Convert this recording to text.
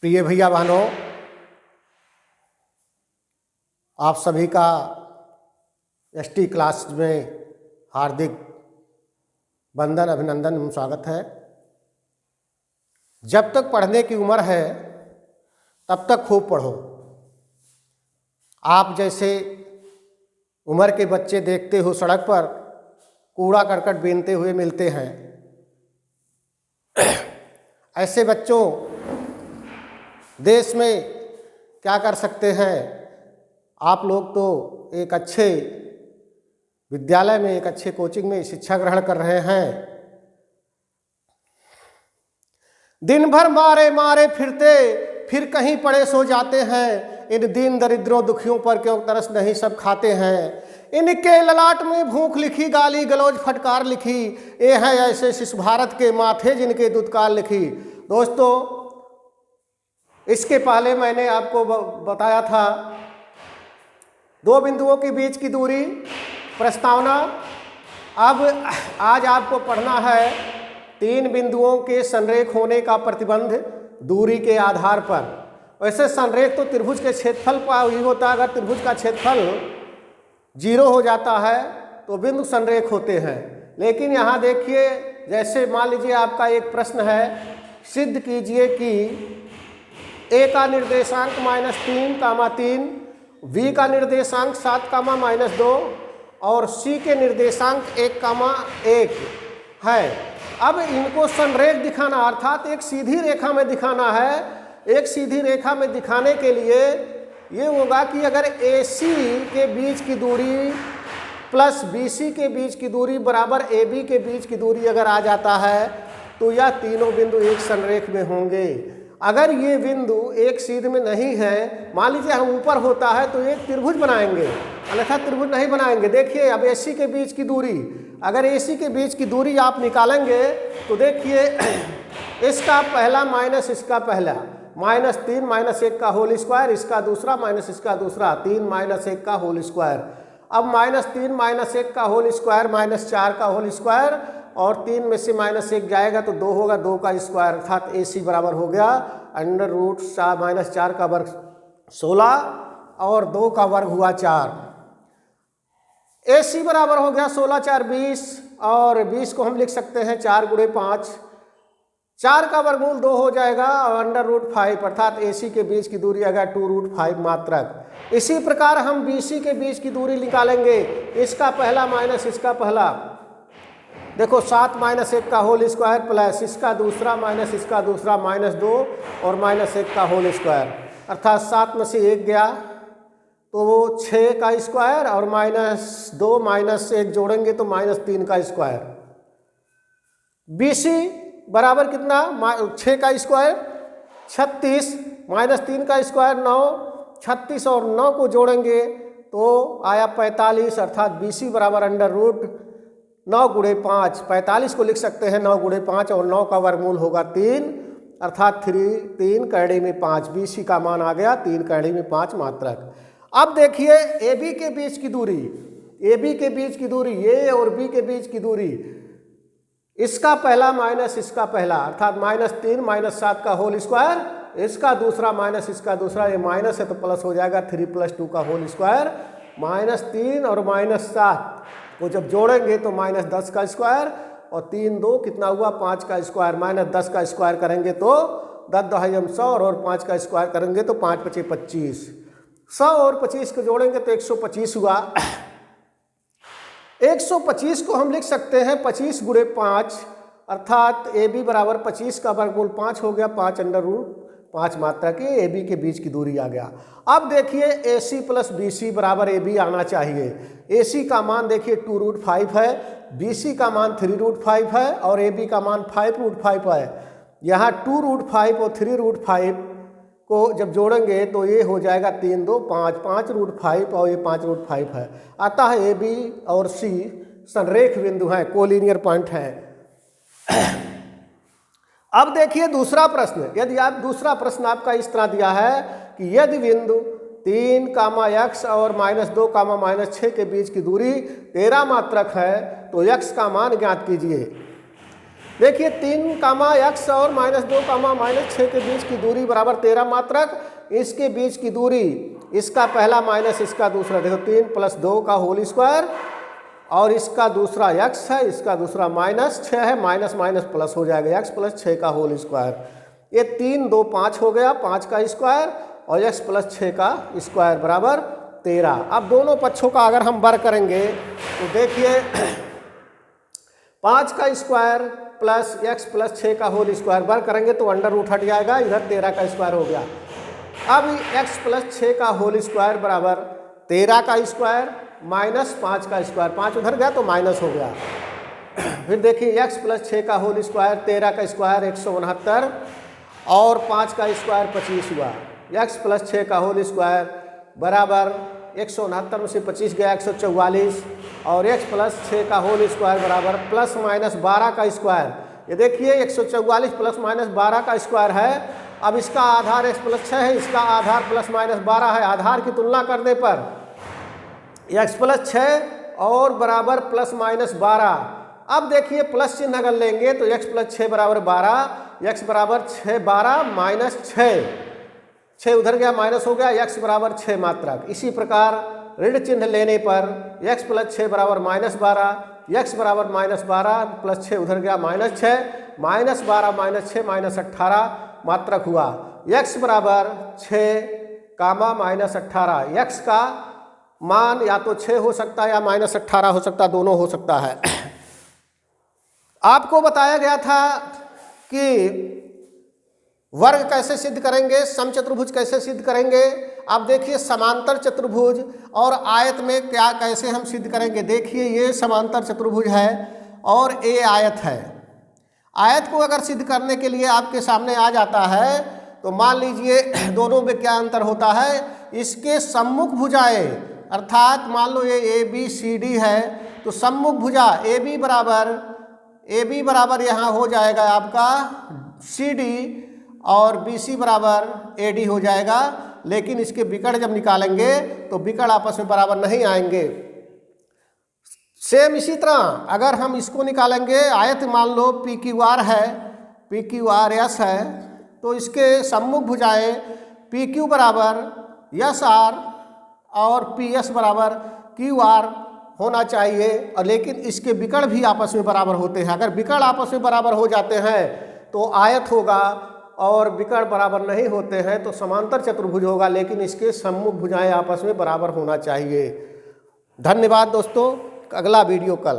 प्रिय भैया बहनों, आप सभी का एसटी क्लास में हार्दिक वंदन, अभिनंदन एवं स्वागत है। जब तक पढ़ने की उम्र है तब तक खूब पढ़ो। आप जैसे उम्र के बच्चे देखते हो सड़क पर कूड़ा करकट बीनते हुए मिलते हैं, ऐसे बच्चों देश में क्या कर सकते हैं। आप लोग तो एक अच्छे विद्यालय में, एक अच्छे कोचिंग में शिक्षा ग्रहण कर रहे हैं। दिन भर मारे मारे फिरते फिर कहीं पड़े सो जाते हैं। इन दीन दरिद्रों दुखियों पर क्यों तरस नहीं सब खाते हैं। इनके ललाट में भूख लिखी, गाली गलौज फटकार लिखी, ये है ऐसे शिशु भारत के माथे जिनके दुत्कार लिखी। दोस्तों, इसके पहले मैंने आपको बताया था दो बिंदुओं के बीच की दूरी प्रस्तावना। अब आज आपको पढ़ना है तीन बिंदुओं के संरेख होने का प्रतिबंध दूरी के आधार पर। वैसे संरेख तो त्रिभुज के क्षेत्रफल पर ही होता है। अगर त्रिभुज का क्षेत्रफल 0 हो जाता है तो बिंदु संरेख होते हैं। लेकिन यहाँ देखिए, जैसे मान लीजिए आपका एक प्रश्न है, सिद्ध कीजिए कि ए का निर्देशांक -3, बी का निर्देशांक 7, -2 और सी के निर्देशांक 1, है। अब इनको संरेख दिखाना, अर्थात एक सीधी रेखा में दिखाना है। एक सीधी रेखा में दिखाने के लिए ये होगा कि अगर AC के बीच की दूरी प्लस BC के बीच की दूरी बराबर AB के बीच की दूरी अगर आ जाता है तो यह तीनों बिंदु एक संरेख में होंगे। अगर ये बिंदु एक सीध में नहीं है, मान लीजिए हम ऊपर होता है तो एक त्रिभुज बनाएंगे, अन्यथा त्रिभुज नहीं बनाएंगे। देखिए अब AC के बीच की दूरी, अगर AC के बीच की दूरी आप निकालेंगे तो देखिए इसका पहला माइनस इसका पहला, -3 -1 का होल स्क्वायर, इसका दूसरा माइनस इसका दूसरा, 3 -1 का होल स्क्वायर। अब -3 -1 का होल स्क्वायर -4 का होल स्क्वायर, और 3 में से -1 जाएगा तो 2 होगा, 2 का स्क्वायर, अर्थात AC बराबर हो गया √4 का वर्ग 16 और 2 का वर्ग हुआ 4। AC बराबर हो गया 16 4 20, और 20 को हम लिख सकते हैं 4 × 5, 4 का वर्गमूल 2 हो जाएगा और √5, अर्थात AC के बीच की दूरी आएगा 2√5 मात्रक। इसी प्रकार हम BC के बीच की दूरी निकालेंगे, इसका पहला माइनस इसका पहला, देखो 7 -1 का होल स्क्वायर प्लस इसका दूसरा माइनस इसका दूसरा -2 और -1 का होल स्क्वायर, अर्थात 7 में से 1 गया तो वो 6 का स्क्वायर और -2 -1 जोड़ेंगे तो -3 का स्क्वायर। BC बराबर कितना, 6 का स्क्वायर 36, -3 का स्क्वायर 9, 36 और 9 को जोड़ेंगे तो आया 45, अर्थात BC बराबर √9 × 5, 45 को लिख सकते हैं 9 × 5 और 9 का वर्गमूल होगा 3, अर्थात 3 कड़ी में 5। BC का मान आ गया 3 कड़ी में 5 मात्रक। अब देखिए AB के बीच की दूरी, AB के बीच की दूरी, A और B के बीच की दूरी, इसका पहला माइनस इसका पहला, अर्थात -3 -7 का होल स्क्वायर, इसका दूसरा माइनस इसका दूसरा, ये माइनस है तो प्लस हो जाएगा 3 + 2 का होल स्क्वायर, -3 और -7 को जब जोड़ेंगे तो -10 का स्क्वायर, और 3 2 कितना हुआ 5 का स्क्वायर, -10 का स्क्वायर करेंगे तो 10 × 100 और 5 का स्क्वायर करेंगे तो 5 × 5 = 25, 100 और 25 को जोड़ेंगे तो 125 हुआ। 125 को हम लिख सकते हैं 25 × 5, अर्थात AB बराबर 25 का वर्गमूल 5 हो गया, 5 √5 मात्रा के AB के बीच की दूरी आ गया। अब देखिए AC + BC बराबर AB आना चाहिए। AC का मान देखिए 2√5 है, BC का मान 3√5 है और AB का मान 5√5 है। यहाँ 2√5 और 3√5 को जब जोड़ेंगे तो ये हो जाएगा 3 2 5, 5√5 और ये 5√5 है। अतः AB और C संरेख बिंदु हैं, कोलिनियर पॉइंट हैं। अब देखिए दूसरा प्रश्न, यदि आप दूसरा प्रश्न आपका इस तरह दिया है कि यदि बिंदु 3, x और -2, -6 के बीच की दूरी 13 मात्रक है तो x का मान ज्ञात कीजिए। देखिए 3 कामा x और -2 कामा -6 के बीच की दूरी बराबर 13 मात्रक। इसके बीच की दूरी, इसका पहला माइनस इसका दूसरा, देखो 3 + 2 का होल स्क्वायर, और इसका दूसरा x है, इसका दूसरा -6 है, माइनस माइनस प्लस हो जाएगा x + 6 का होल स्क्वायर। ये 3 2 5 हो गया, 5 का स्क्वायर और x + 6 का स्क्वायर बराबर 13। अब दोनों पक्षों का अगर हम वर्ग करेंगे तो देखिए 5 का स्क्वायर प्लस x + 6 का होल स्क्वायर वर्ग करेंगे तो अंडर रूट हट जाएगा, इधर 13 का स्क्वायर हो गया। अब x + 6 का होल स्क्वायर बराबर 13 का स्क्वायर माइनस 5 का स्क्वायर, 5 उधर गया तो माइनस हो गया। फिर देखिए x + 6 का होल स्क्वायर, 13 का स्क्वायर 169 और 5 का स्क्वायर 25 हुआ। x + 6 का होल स्क्वायर बराबर 169 में से 25 गया 144, और x + 6 का होल स्क्वायर बराबर ±12 का स्क्वायर। ये देखिए 144 ± 12 का स्क्वायर है। अब इसका आधार x + 6 है, इसका आधार ±12 है। आधार की तुलना करने पर x + 6 और बराबर ±12। अब देखिए प्लस चिन्ह अगर लेंगे तो x + 6 बराबर 12, x बराबर 6 12 - 6, 6 उधर गया माइनस हो गया, x बराबर 6 मात्रक। इसी प्रकार ऋण चिन्ह लेने पर x + 6 बराबर -12, x बराबर -12 + 6 उधर गया -6, -12 - 6 -18 मात्रक हुआ। x बराबर 6 कामा -18, x का मान या तो 6 हो सकता है या -18 हो सकता है, दोनों हो सकता है। आपको बताया गया था कि वर्ग कैसे सिद्ध करेंगे, समचतुर्भुज कैसे सिद्ध करेंगे। अब देखिए समांतर चतुर्भुज और आयत में क्या कैसे हम सिद्ध करेंगे। देखिए ये समांतर चतुर्भुज है और ये आयत है। आयत को अगर सिद्ध करने के लिए आपके सामने आ जाता है तो मान लीजिए दोनों में क्या अंतर होता है, इसके सम्मुख भुजाएं, अर्थात मान लो ये ABCD है तो सम्मुख भुजा AB बराबर यहाँ हो जाएगा आपका CD और BC बराबर AD हो जाएगा। लेकिन इसके विकर्ण जब निकालेंगे तो विकर्ण आपस में बराबर नहीं आएंगे। सेम इसी तरह अगर हम इसको निकालेंगे, आयत मान लो PQR है, PQRS है, तो इसके सम्मुख भुजाएं PQ बराबर SR और PS बराबर QR होना चाहिए, और लेकिन इसके विकर्ण भी आपस में बराबर होते हैं। अगर विकर्ण आपस में बराबर हो जाते हैं तो आयत होगा, और विकर्ण बराबर नहीं होते हैं तो समांतर चतुर्भुज होगा, लेकिन इसके सम्मुख भुजाएं आपस में बराबर होना चाहिए। धन्यवाद दोस्तों, अगला वीडियो कल।